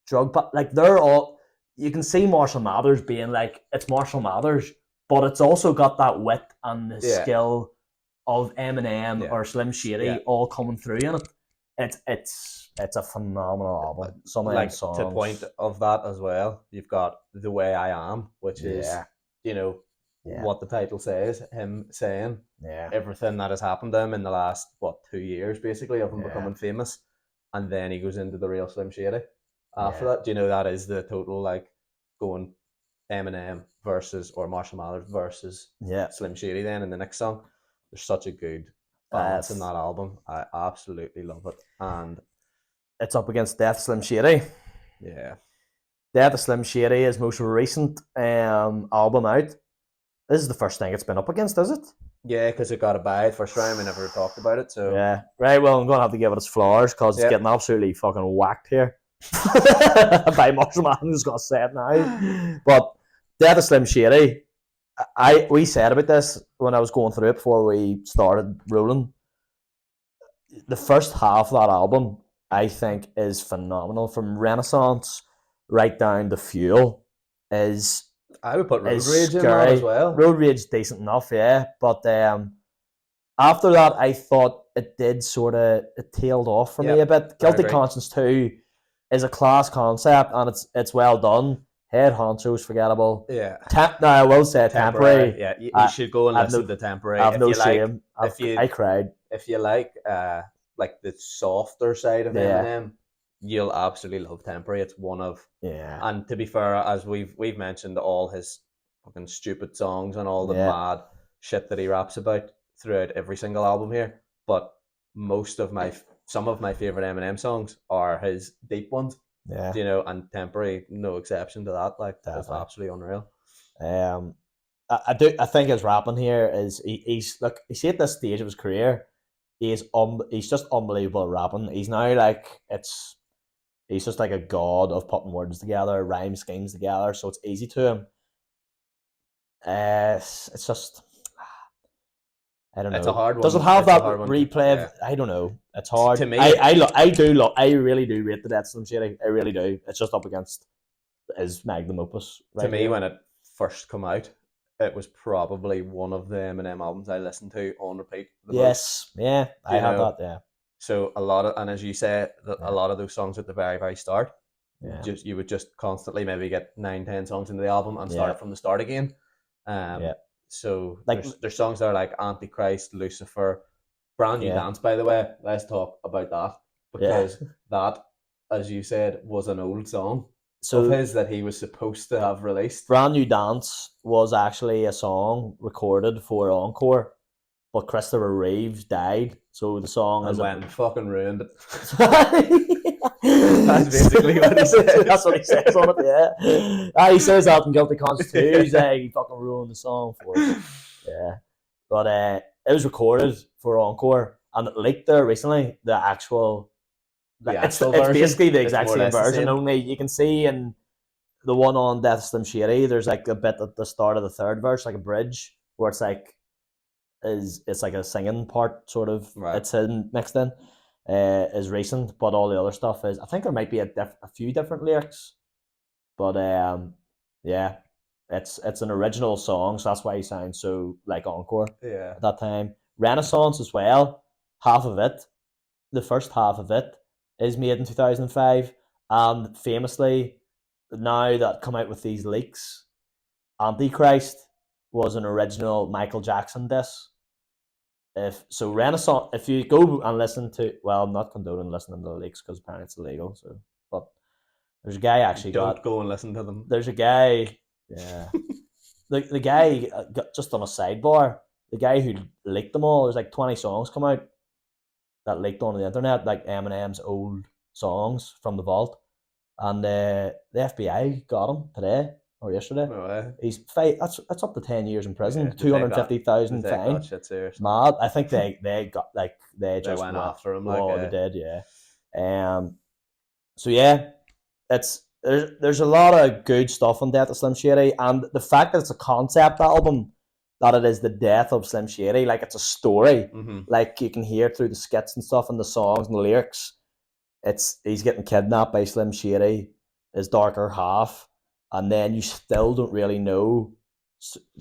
but like, they're all, you can see Marshall Mathers being like, it's Marshall Mathers, but it's also got that wit and the skill of Eminem or Slim Shady all coming through in it. It's a phenomenal album. Some of them songs. To point of that as well, you've got The Way I Am, which is, what the title says, him saying everything that has happened to him in the last 2 years basically of him becoming famous, and then he goes into the real Slim Shady after that. Do you know that is the total, like, going Eminem versus, or Marshall Mathers versus Slim Shady then in the next song? There's such a good balance in that album. I absolutely love it. And it's up against Death of Slim Shady. Yeah. Death of Slim Shady, his most recent album out. This is the first thing it's been up against, is it? Yeah, because it got a bye first round. We never talked about it. So yeah. Right, well, I'm going to have to give it its flowers because it's getting absolutely fucking whacked here. By Marshall Mathers, who's got to say it now. But Death of Slim Shady, we said about this when I was going through it before we started rolling. The first half of that album, I think, is phenomenal. From Renaissance right down to Fuel is... I would put Road Rage in there as well. Road Rage decent enough, yeah. But after that, I thought it did sort of, it tailed off for me a bit. Guilty Conscience 2 is a class concept, and it's well done. Head Honcho's forgettable. Yeah. No, I will say Temporary. Yeah, you should go and listen to Temporary. I have no shame. I cried. If you like the softer side of Eminem, you'll absolutely love Temporary. It's one of and to be fair, as we've mentioned, all his fucking stupid songs and all the mad shit that he raps about throughout every single album here. But some of my favorite Eminem songs are his deep ones. Yeah. You know, and Temporary, no exception to that. Like, that's absolutely unreal. I think his rapping here is he's look, you see at this stage of his career, he's just unbelievable at rapping. He's now like he's just like a god of putting words together, rhyme schemes together, so it's easy to him. It's just, I don't know. It's a hard one. Does it have that replay? I don't know. It's hard. To me, I really do rate the Death of Slim Shady. I really do. It's just up against his magnum opus. To me, when it first came out, it was probably one of the Eminem albums I listened to on repeat. Yes, yeah, I have that. Yeah. So a lot of, and as you say, a lot of those songs at the very, very start, you would just constantly maybe get 9-10 songs into the album and start from the start again. So like, there's songs that are like Antichrist, Lucifer, Brand New Dance, by the way. Let's talk about that, because that, as you said, was an old song of his that he was supposed to have released. Brand New Dance was actually a song recorded for Encore, but Christopher Reeves died, so the song went and fucking ruined it. That's basically what he says. That's what he says on it, yeah. He says that in Guilty Conscience 2. He's like, he fucking ruined the song for us. Yeah. But it was recorded for Encore, and it leaked there recently, the actual... It's basically the exact same version, only you can see in the one on Death of Slim Shady, there's like a bit at the start of the third verse, like a bridge, where it's like a singing part, sort of. Right. It's mixed in. Is recent, but all the other stuff is. I think there might be a few different lyrics, but yeah, it's an original song, so that's why he sounds so like Encore. Yeah. At that time, Renaissance as well. Half of it, the first half of it, is made in 2005, and famously, now that come out with these leaks, Antichrist was an original Michael Jackson diss. Renaissance, if you go and listen to, well, I'm not condoning listening to the leaks because apparently it's illegal. So, but there's a guy actually don't go and listen to them. There's a guy, the guy got just on a sidebar. The guy who leaked them all. There's like 20 songs come out that leaked on the internet, like Eminem's old songs from the vault, and the FBI got him today. Or yesterday. No way. He's that's up to 10 years in prison, 250,000 fine. Mad. I think they just went after him. They did, yeah. So yeah, there's a lot of good stuff on Death of Slim Shady, and the fact that it's a concept album, that it is the death of Slim Shady, like it's a story, like you can hear through the skits and stuff and the songs and the lyrics. He's getting kidnapped by Slim Shady, his darker half. And then you still don't really know,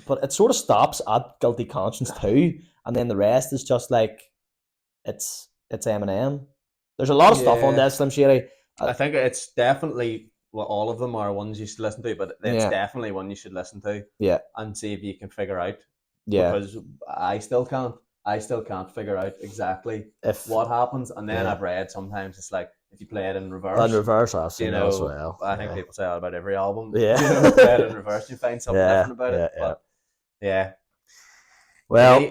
but it sort of stops at Guilty Conscience 2, and then the rest is just like it's Eminem. There's a lot of stuff on that Slim Shady. I think it's definitely, well, all of them are ones you should listen to, but it's definitely one you should listen to. Yeah, and see if you can figure out. Yeah, because I still can't figure out exactly what happens. And then I've read sometimes it's like, if you play it in reverse. I've seen that as well. I think people say that about every album. Yeah. Play it in reverse, you find something different about it. But well,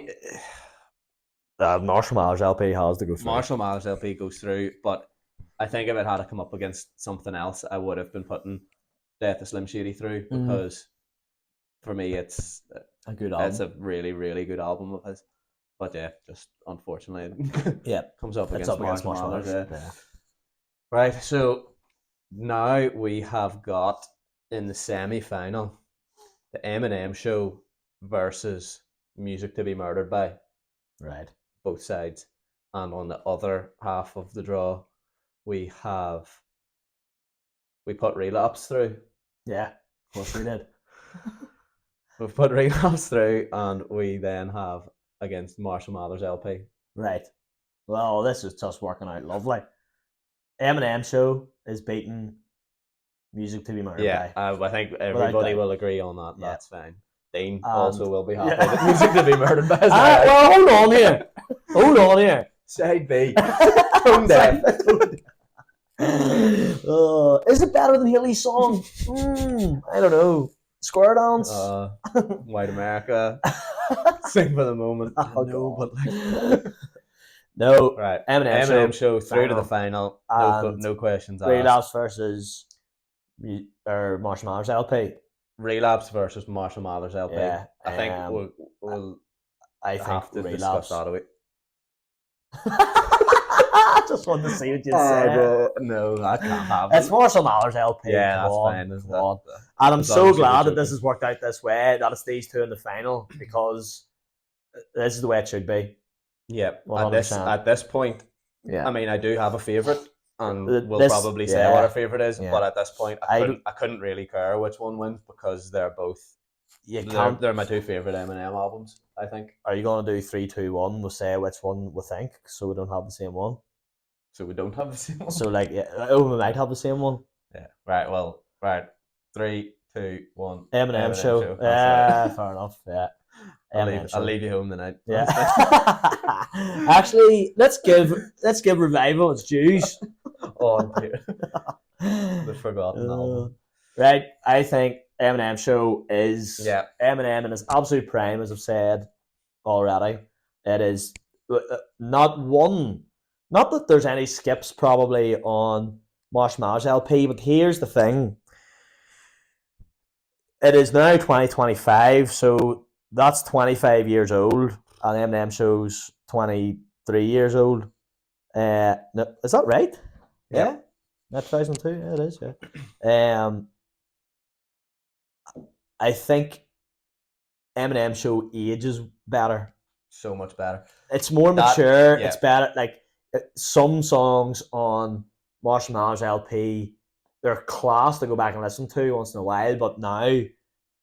Marshall Mathers LP has to go through. Marshall Mathers LP goes through, but I think if it had to come up against something else, I would have been putting Death of Slim Shady through, because for me it's a good album. It's a really, really good album of his. But yeah, just unfortunately comes up against Marshall Mathers. Right, so now we have got in the semi-final the Eminem Show versus Music to Be Murdered By. Right. Both sides. And on the other half of the draw, we put Relapse through. Yeah, of course we did. We've put Relapse through, and we then have against Marshall Mathers LP. Right. Well, this is just working out lovely. Eminem Show is beating Music to Be Murdered Yeah, by. I think everybody doubt. will agree on that. Yeah. That's fine. Dean And- also will be happy yeah. that Music to Be Murdered by. Well, hold on here. Hold on here. Side B. Tone deaf. Is it better than Haley's song? I don't know. Square dance. White America. Sing for the moment. Oh, No, God. but like, No. right. Eminem Show through to the final. final. And No questions asked. Relapse versus Marshall Mathers LP. Relapse versus Marshall Mathers LP. Yeah, I think we'll I have think to Relapse. discuss that a bit. I just wanted to see what you'd say. No, I can't have It's it. Marshall Mathers LP. Yeah, come that's on, fine. Come on. And I'm as long so as you're glad that joking. this has worked out this way, that it's these two in the final, because this is the way it should be. Yeah, 100%. at this point, Yeah. I mean, I do have a favourite, and we'll This- probably say yeah, what our favourite is. yeah. But at this point, I couldn't really care which one wins because they're both. You can't. They're my two favourite Eminem albums. I think. Are you going to do 3, 2, 1? We'll say which one we think, so we don't have the same one. So we don't have the same one. So we might have the same one. Yeah. Right. Well. Right. 3, 2, 1. Eminem show. That's Yeah, right. fair enough. Yeah. I'll leave you home tonight. Yeah. Actually, let's give Revival its dues. Oh dear. The forgotten album. Right. I think Eminem Show is Eminem in his absolute prime, as I've said already. It is not that there's any skips probably on Marshall Mathers LP, but here's the thing. It is now 2025, so that's 25 years old, and Eminem Show's 23 years old. No, is that right? Yeah. That 2002? Yeah, it is, yeah. I think Eminem Show ages better. So much better. It's more mature. It's better. Like some songs on Marshall Mathers LP, they're class to go back and listen to once in a while. But now,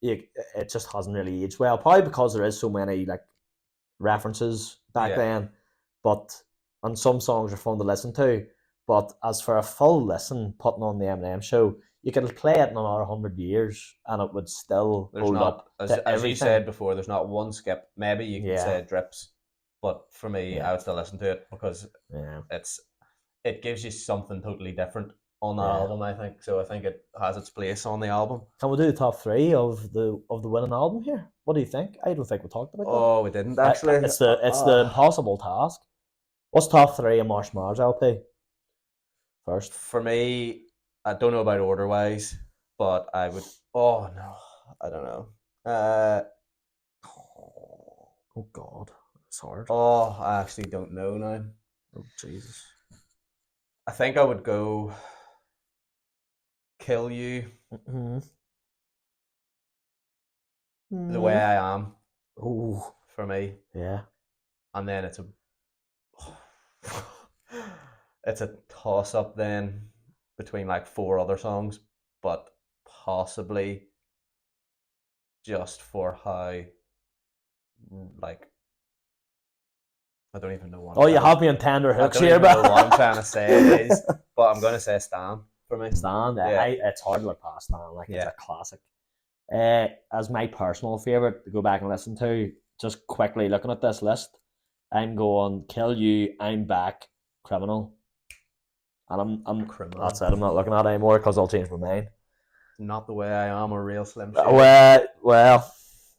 it just hasn't really aged well. Probably because there is so many like references back then. And some songs are fun to listen to. But as for a full listen, putting on the Eminem Show, you can play it in another 100 years and it would still hold up. As you said before, there's not one skip. Maybe you can say drips, but for me, I would still listen to it because it gives you something totally different on the album. I think so. I think it has its place on the album. Can we do the top 3 of the winning album here? What do you think? I don't think we talked about that. Oh, we didn't actually. It's the impossible task. What's top 3 of Marshall Mathers LP? First, for me, I don't know about order wise, but I would. Oh no, I don't know. Oh God, it's hard. Oh, I actually don't know now. Oh Jesus. I think I would go Kill You. Mm-hmm. The Way I Am. Oh, for me. Yeah. And then it's a toss up then between like 4 other songs, but possibly just for how like I don't even know what. Oh, you have me on tender hooks here, but I don't even know what I'm trying to say it is, but I'm gonna say Stan for me. Stan, it's hard to look past Stan. Like it's a classic. As my personal favorite to go back and listen to, just quickly looking at this list, I'm going Kill You, I'm Back, Criminal. And I'm Criminal. That's it. I'm not looking at it anymore because I'll change my mind. Not The Way I Am or Real Slim Shady. Well,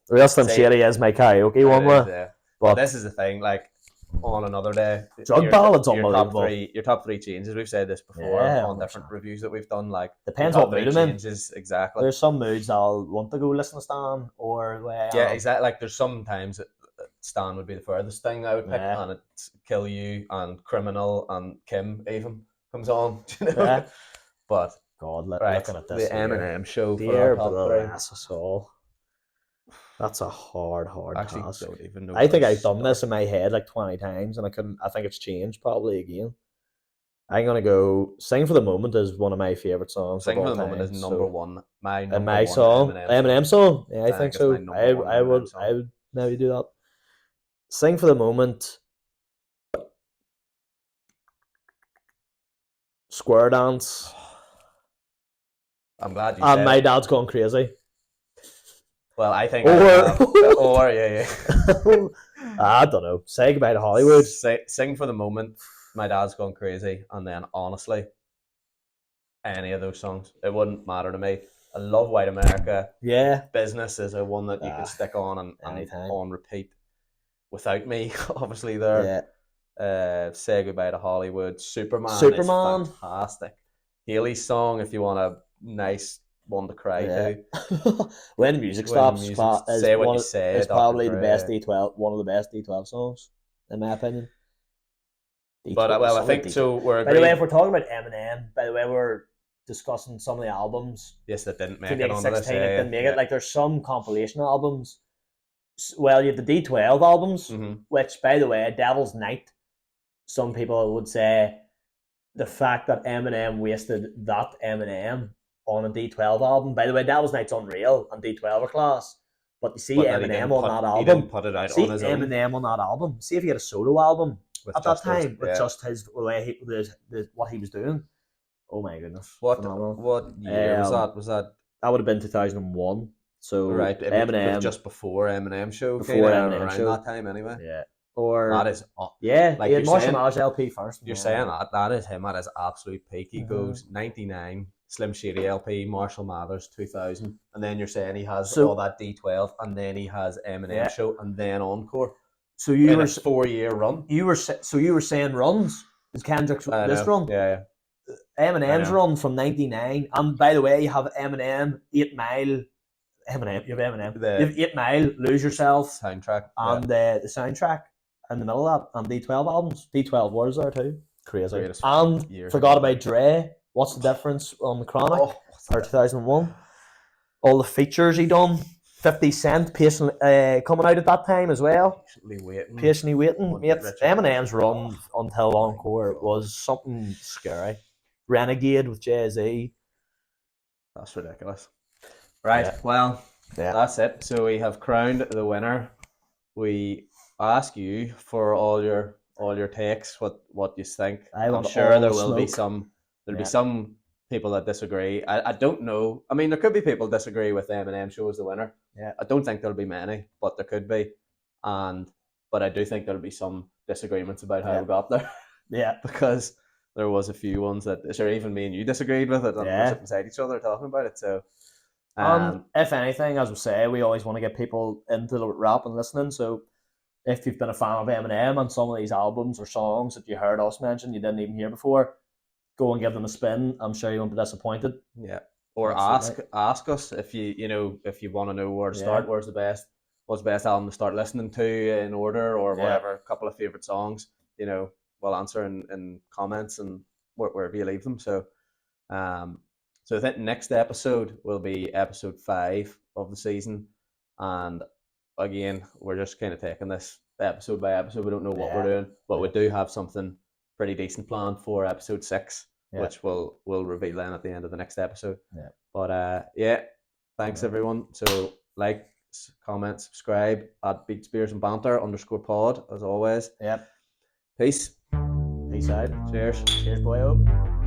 Real Slim Shady is my karaoke one. But this is the thing, like on another day, Drug Ballad's unbelievable. Your top three changes. We've said this before on different reviews that we've done. Like depends what mood I'm in. Exactly. There's some moods I'll want to go listen to Stan, or exactly. Like there's sometimes Stan would be the furthest thing I would pick, and it's Kill You and Criminal and Kim even comes on. You know? Yeah. But God, looking at this, the Eminem Show for our top 3. That's a hard task. Don't even know. I think I've done this in my head like 20 times, and I think it's changed probably again. I'm gonna go Sing for the Moment is one of my favorite songs. Sing for the Moment is number one. My song, Eminem song. Yeah, I think so. I would maybe do that. Sing for the Moment, Square Dance, I'm glad you and said My it. Dad's Gone Crazy. Well, I think Or yeah. I don't know. Say Goodbye to Hollywood. Sing for the Moment, My Dad's Gone Crazy, and then honestly, any of those songs, it wouldn't matter to me. I love White America. Yeah. Business is a one that you can stick on and on repeat. Without Me, obviously there. Yeah. Say Goodbye to Hollywood. Superman is fantastic. Haley's song, if you want a nice one to cry to. When the Music Stops is probably the best D12, one of the best D12 songs, in my opinion. But I think D12. So. By the way, if we're talking about Eminem, by the way, we're discussing some of the albums. Yes, that didn't make it on this. It didn't make it. Like there's some compilation albums. Well, you have the D12 albums, which, by the way, Devil's Night. Some people would say the fact that Eminem wasted that Eminem on a D12 album. By the way, Devil's Night's unreal and D12 are class. But you see Eminem on that album. He didn't put it out on his own. Eminem on that album. See if he had a solo album at that time with just his way what he was doing. Oh my goodness! What year was that? That would have been 2001. So right, Eminem just before Eminem show. That time anyway. Yeah. Or that is like he had Marshall Mathers LP first. You're saying that is him at his absolute peak. He goes 99, Slim Shady LP, Marshall Mathers 2000, and then you're saying he has all that D12, and then he has Eminem show, and then Encore. So you were 4-year run. You were saying runs. Is Kendrick's this run? Yeah. Eminem's run from 99, and by the way, you have Eminem 8 Mile. Eminem, you have Eminem. You have 8 Mile, Lose Yourself soundtrack, and the soundtrack in the middle of that, and D12 albums. D12 was there too. Crazy. And forgot about Dre. What's the difference on the Chronic? Or 2001. All the features he done. 50 Cent coming out at that time as well. Patiently waiting. Eminem's run until Encore was something scary. Renegade with Jay-Z. That's ridiculous. Right, well, that's it. So we have crowned the winner. We ask you for all your takes, what you think. I'm sure there will be some people that disagree. I don't know. I mean, there could be people disagree with Eminem show as the winner. Yeah. I don't think there'll be many, but there could be. But I do think there'll be some disagreements about how we got there. Yeah. Because there was a few ones that even me and you disagreed with it, and we're sitting beside each other talking about it. So if anything, as we say, we always want to get people into the rap and listening. So if you've been a fan of Eminem and some of these albums or songs that you heard us mention you didn't even hear before, go and give them a spin. I'm sure you won't be disappointed. Yeah. Or ask us if you want to know where to start. What's the best album to start listening to in order, or whatever. A couple of favorite songs. We'll answer in comments and wherever you leave them. So, so I think next episode will be episode 5 of the season, and again, we're just kind of taking this episode by episode. We don't know what we're doing, but we do have something pretty decent planned for episode 6. Which we'll reveal then at the end of the next episode. Yeah. But thanks everyone. So like, comment, subscribe at Beats, Beers and Banter _pod as always. Yep. Peace. Peace out. Cheers. Cheers, boyo.